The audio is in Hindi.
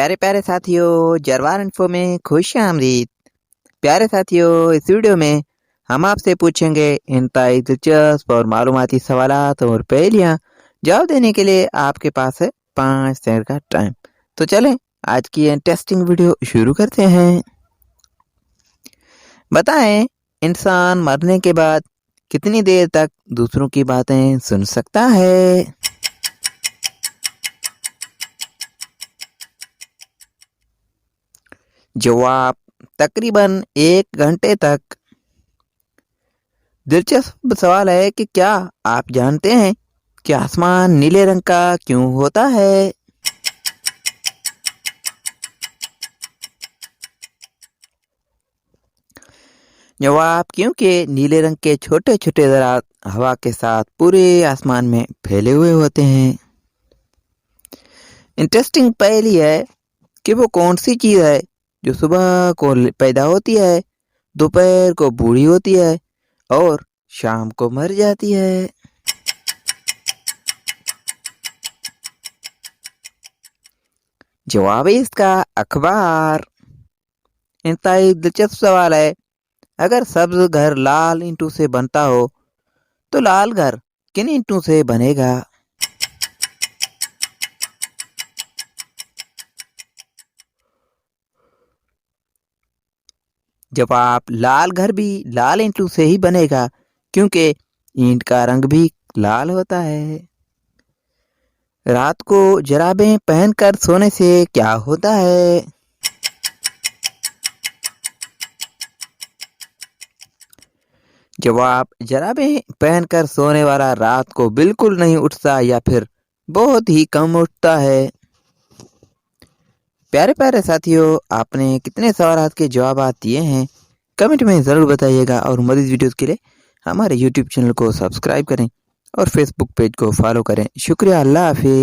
प्यारे प्यारे साथियों, जरवार इन्फो में खुश आमदीद। प्यारे साथियों, इस वीडियो में हम आपसे पूछेंगे इंतहाई दिलचस्प और मालूमाती सवालात और पहेलियाँ। जवाब देने के लिए आपके पास है 5 सेकंड का टाइम। तो चलें आज की इंटरेस्टिंग वीडियो शुरू करते हैं। बताएं, इंसान मरने के बाद कितनी देर तक दूसरों की बातें सुन सकता है? जवाब तकरीबन 1 घंटे तक। दिलचस्प सवाल है कि क्या आप जानते हैं कि आसमान नीले रंग का क्यों होता है? जवाब क्योंकि नीले रंग के छोटे छोटे ज़रात हवा के साथ पूरे आसमान में फैले हुए होते हैं। इंटरेस्टिंग पहेली है कि वो कौन सी चीज़ है जो सुबह को पैदा होती है, दोपहर को बूढ़ी होती है और शाम को मर जाती है। जवाब है इसका अखबार। इंतहाई दिलचस्प सवाल है, अगर सब्ज घर लाल ईंटों से बनता हो तो लाल घर किन ईंटों से बनेगा? जवाब लाल घर भी लाल ईंटों से ही बनेगा क्योंकि ईंट का रंग भी लाल होता है। रात को जराबें पहनकर सोने से क्या होता है? जवाब जराबें पहनकर सोने वाला रात को बिल्कुल नहीं उठता या फिर बहुत ही कम उठता है। प्यारे प्यारे साथियों, आपने कितने सवाल के जवाब दिए हैं कमेंट में ज़रूर बताइएगा और मज़ीद वीडियोस के लिए हमारे यूट्यूब चैनल को सब्सक्राइब करें और फेसबुक पेज को फॉलो करें। शुक्रिया, अल्लाह हाफिज़।